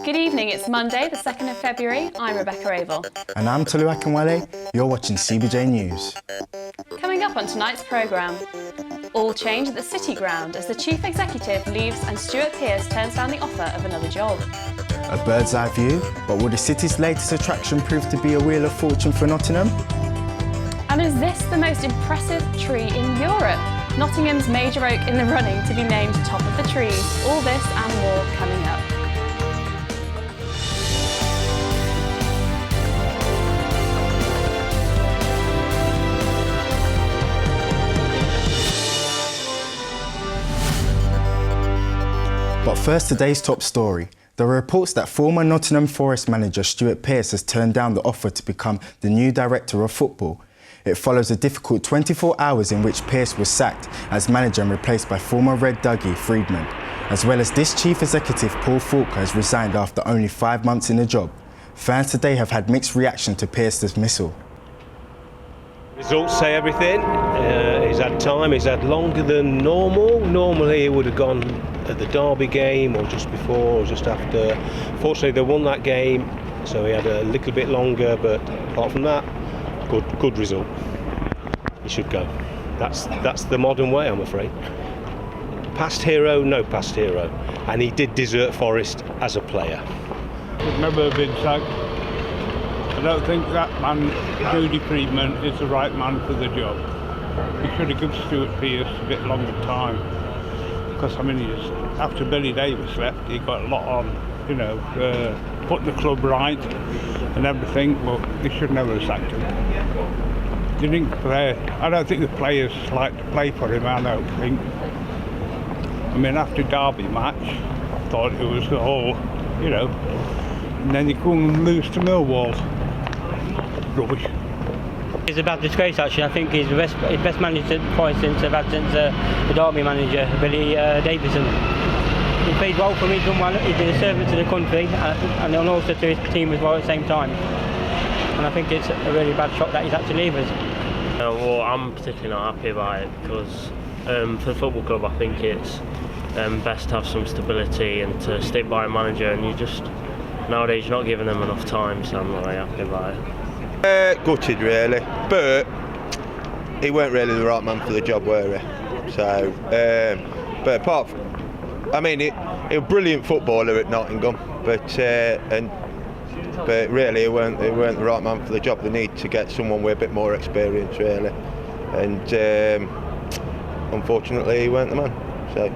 Good evening, it's Monday, the 2nd of February. I'm Rebecca Abel. And I'm Tolu Akinwale. You're watching CBJ News. Coming up on tonight's programme, all change at the City Ground as the Chief Executive leaves and Stuart Pearce turns down the offer of another job. A bird's eye view, but will the city's latest attraction prove to be a wheel of fortune for Nottingham? And is this the most impressive tree in Europe? Nottingham's major oak in the running to be named top of the trees. All this and more coming up. But first, today's top story. There are reports that former Nottingham Forest manager Stuart Pearce has turned down the offer to become the new director of football. It follows a difficult 24 hours in which Pearce was sacked as manager and replaced by former Red Dougie Friedman. As well as this chief executive, Paul Falker, has resigned after only 5 months in the job. Fans today have had mixed reaction to Pearce's dismissal. Results say everything. He's had time, he's had longer than normal. Normally he would have gone at the Derby game or just before or just after. Fortunately they won that game, so he had a little bit longer, but apart from that, good result. He should go. That's the modern way, I'm afraid. Past hero, no past hero. And he did desert Forest as a player. He's never been sacked. I don't think that man, Dougie Friedman, is the right man for the job. He should have given Stuart Pearce a bit longer time. Because, I mean, after Billy Davis left, he got a lot on, putting the club right and everything, but they should never have sacked him. They didn't play. I don't think the players like to play for him, I don't think. I mean, after Derby match, I thought it was the whole, and then you come and lose to Millwall. Rubbish. It's a bad disgrace actually. I think he's the best manager since the Derby manager, Billy Davison. He played well for me, done well, he did a service to the country and also to his team as well at the same time. And I think it's a really bad shock that he's had to leave us. Well, I'm particularly not happy about it because for the football club I think it's best to have some stability and to stick by a manager, and nowadays you're not giving them enough time, so I'm not really happy about it. Gutted really, but he weren't really the right man for the job, were he? So, but apart from, I mean, he was a brilliant footballer at Nottingham, but really he weren't the right man for the job. They need to get someone with a bit more experience, really, and unfortunately he weren't the man. So.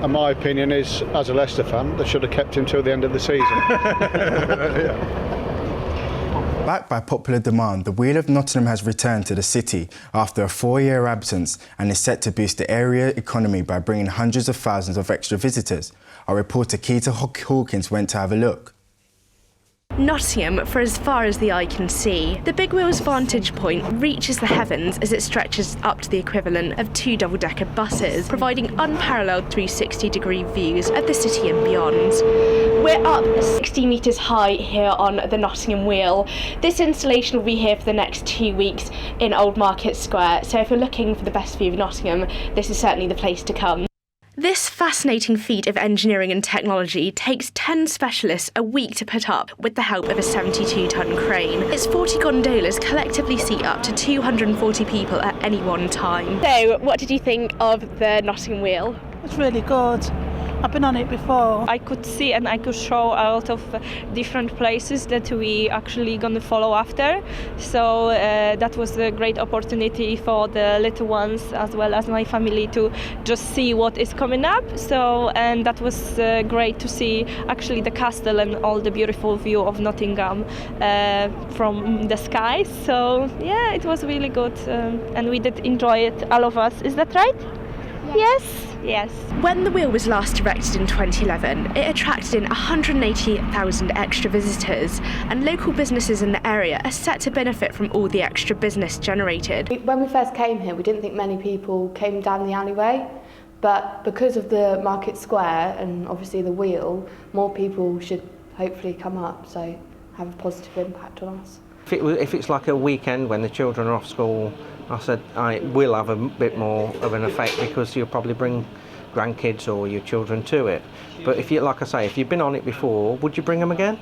And my opinion is, as a Leicester fan, they should have kept him till the end of the season. Yeah. Backed by popular demand, the Wheel of Nottingham has returned to the city after a 4-year absence and is set to boost the area economy by bringing hundreds of thousands of extra visitors. Our reporter Keita Hawkins went to have a look. Nottingham for as far as the eye can see. The Big Wheel's vantage point reaches the heavens as it stretches up to the equivalent of 2 double-decker buses, providing unparalleled 360-degree views of the city and beyond. We're up 60 metres high here on the Nottingham Wheel. This installation will be here for the next 2 weeks in Old Market Square, so if you're looking for the best view of Nottingham, this is certainly the place to come. This fascinating feat of engineering and technology takes 10 specialists a week to put up with the help of a 72-tonne crane. Its 40 gondolas collectively seat up to 240 people at any one time. So, what did you think of the Nottingham Wheel? It's really good. I've been on it before. I could see and I could show a lot of different places that we actually gonna follow after. So that was a great opportunity for the little ones as well as my family to just see what is coming up. So, and that was great to see actually the castle and all the beautiful view of Nottingham from the sky. So yeah, it was really good and we did enjoy it, all of us. Is that right? Yes. Yes. When the wheel was last erected in 2011, it attracted in 180,000 extra visitors, and local businesses in the area are set to benefit from all the extra business generated. When we first came here, we didn't think many people came down the alleyway, but because of the market square and obviously the wheel, more people should hopefully come up, so have a positive impact on us. If it's like a weekend when the children are off school, I said I will have a bit more of an effect because you'll probably bring grandkids or your children to it. But if you, like I say, if you've been on it before, would you bring them again?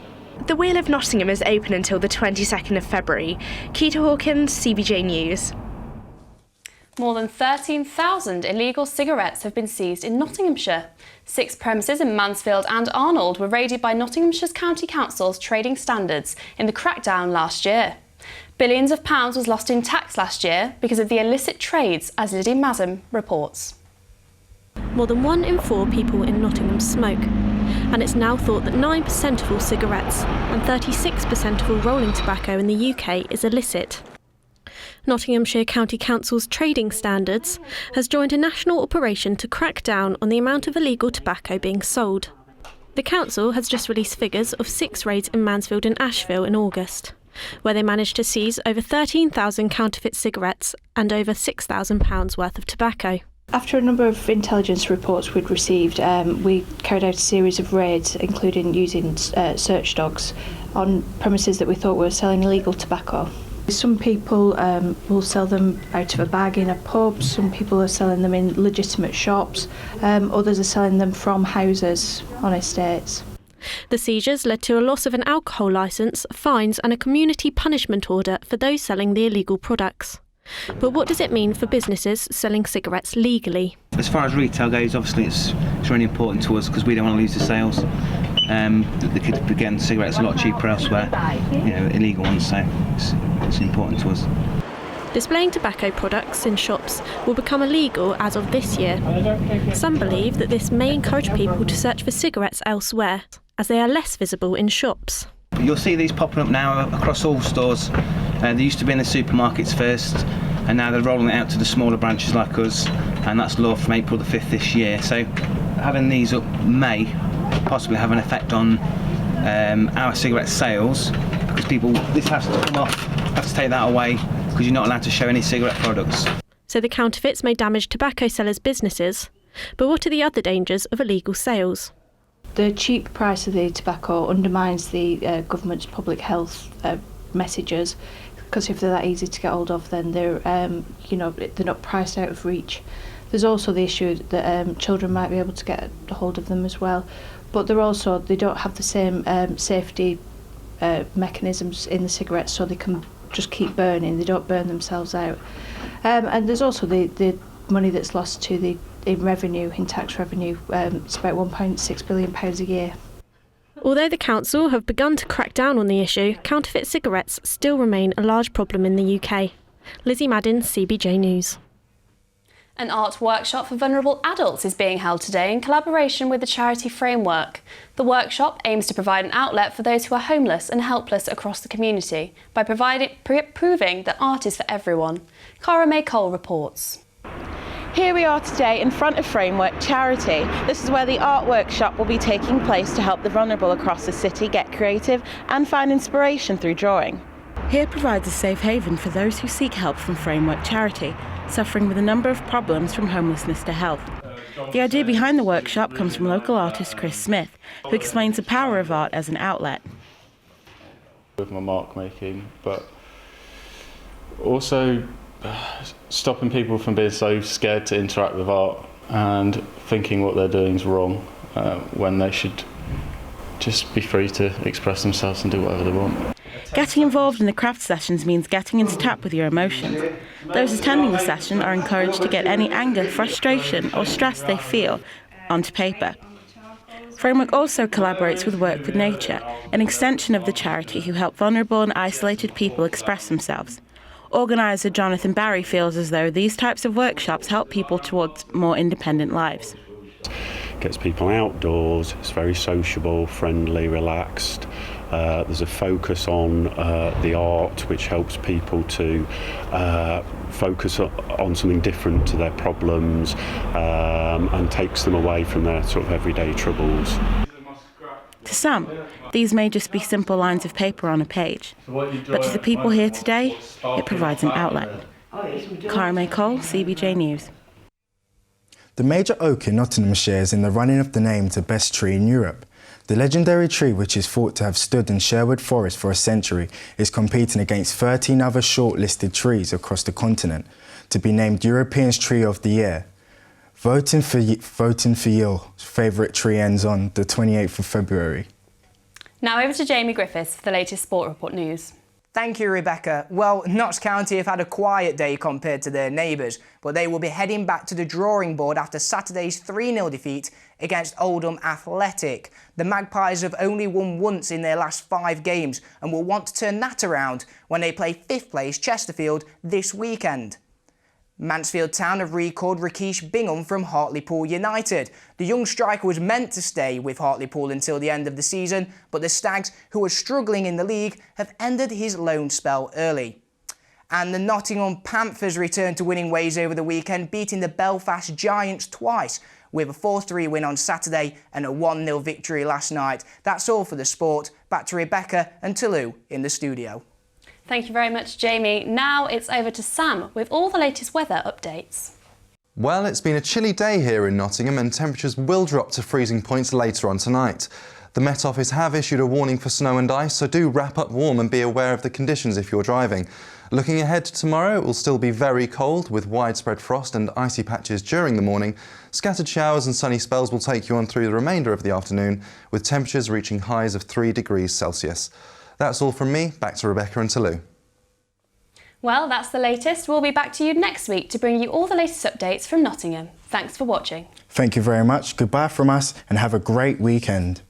The Wheel of Nottingham is open until the 22nd of February. Keita Hawkins, CBJ News. More than 13,000 illegal cigarettes have been seized in Nottinghamshire. 6 premises in Mansfield and Arnold were raided by Nottinghamshire's County Council's trading standards in the crackdown last year. Billions of pounds was lost in tax last year because of the illicit trades, as Lydia Mazem reports. More than 1 in 4 people in Nottingham smoke, and it's now thought that 9% of all cigarettes and 36% of all rolling tobacco in the UK is illicit. Nottinghamshire County Council's Trading Standards has joined a national operation to crack down on the amount of illegal tobacco being sold. The council has just released figures of 6 raids in Mansfield and Asheville in August, where they managed to seize over 13,000 counterfeit cigarettes and over £6,000 worth of tobacco. After a number of intelligence reports we'd received, we carried out a series of raids, including using search dogs, on premises that we thought were selling illegal tobacco. Some people will sell them out of a bag in a pub, some people are selling them in legitimate shops, others are selling them from houses on estates. The seizures led to a loss of an alcohol licence, fines and a community punishment order for those selling the illegal products. But what does it mean for businesses selling cigarettes legally? As far as retail goes, obviously it's really important to us because we don't want to lose the sales. The kids are getting cigarettes a lot cheaper elsewhere, illegal ones, so it's important to us. Displaying tobacco products in shops will become illegal as of this year. Some believe that this may encourage people to search for cigarettes elsewhere, as they are less visible in shops. You'll see these popping up now across all stores. They used to be in the supermarkets first, and now they're rolling it out to the smaller branches like us, and that's law from April the 5th this year. So having these up may possibly have an effect on our cigarette sales, because this has to come off, have to take that away, because you're not allowed to show any cigarette products. So the counterfeits may damage tobacco sellers' businesses, but what are the other dangers of illegal sales? The cheap price of the tobacco undermines the government's public health messages, because if they're that easy to get hold of, then they're not priced out of reach. There's also the issue that children might be able to get a hold of them as well, but they don't have the same safety mechanisms in the cigarettes, so they can just keep burning. They don't burn themselves out. And there's also the money that's lost to in tax revenue. It's about £1.6 billion a year. Although the council have begun to crack down on the issue, counterfeit cigarettes still remain a large problem in the UK. Lizzie Madden, CBJ News. An art workshop for vulnerable adults is being held today in collaboration with the charity Framework. The workshop aims to provide an outlet for those who are homeless and helpless across the community by proving that art is for everyone. Cara May Cole reports. Here we are today in front of Framework Charity. This is where the art workshop will be taking place to help the vulnerable across the city get creative and find inspiration through drawing. Here provides a safe haven for those who seek help from Framework Charity, suffering with a number of problems from homelessness to health. The idea behind the workshop comes from local artist Chris Smith, who explains the power of art as an outlet. With my mark making, but also stopping people from being so scared to interact with art and thinking what they're doing is wrong, when they should just be free to express themselves and do whatever they want. Getting involved in the craft sessions means getting into tap with your emotions. Those attending the session are encouraged to get any anger, frustration or stress they feel onto paper. Framework also collaborates with Work with Nature, an extension of the charity who help vulnerable and isolated people express themselves. Organiser Jonathan Barry feels as though these types of workshops help people towards more independent lives. Gets people outdoors, it's very sociable, friendly, relaxed. There's a focus on the art, which helps people to focus on something different to their problems and takes them away from their sort of everyday troubles. To some, these may just be simple lines of paper on a page, but to the people here today, it provides an outlet. Cara May Cole, CBJ News. The major oak in Nottinghamshire is in the running of the name to best tree in Europe. The legendary tree, which is thought to have stood in Sherwood Forest for a century, is competing against 13 other shortlisted trees across the continent to be named European Tree of the Year. Voting for your favourite tree ends on the 28th of February. Now over to Jamie Griffiths for the latest Sport Report news. Thank you, Rebecca. Well, Notts County have had a quiet day compared to their neighbours, but they will be heading back to the drawing board after Saturday's 3-0 defeat against Oldham Athletic. The Magpies have only won once in their last 5 games and will want to turn that around when they play 5th place Chesterfield this weekend. Mansfield Town have recalled Rakesh Bingham from Hartlepool United. The young striker was meant to stay with Hartlepool until the end of the season, but the Stags, who are struggling in the league, have ended his loan spell early. And the Nottingham Panthers returned to winning ways over the weekend, beating the Belfast Giants twice, with a 4-3 win on Saturday and a 1-0 victory last night. That's all for the sport. Back to Rebecca and Toulouse in the studio. Thank you very much, Jamie. Now it's over to Sam with all the latest weather updates. Well, it's been a chilly day here in Nottingham and temperatures will drop to freezing points later on tonight. The Met Office have issued a warning for snow and ice, so do wrap up warm and be aware of the conditions if you're driving. Looking ahead to tomorrow, it will still be very cold with widespread frost and icy patches during the morning. Scattered showers and sunny spells will take you on through the remainder of the afternoon, with temperatures reaching highs of 3 degrees Celsius. That's all from me. Back to Rebecca and Toulouse. Well, that's the latest. We'll be back to you next week to bring you all the latest updates from Nottingham. Thanks for watching. Thank you very much. Goodbye from us and have a great weekend.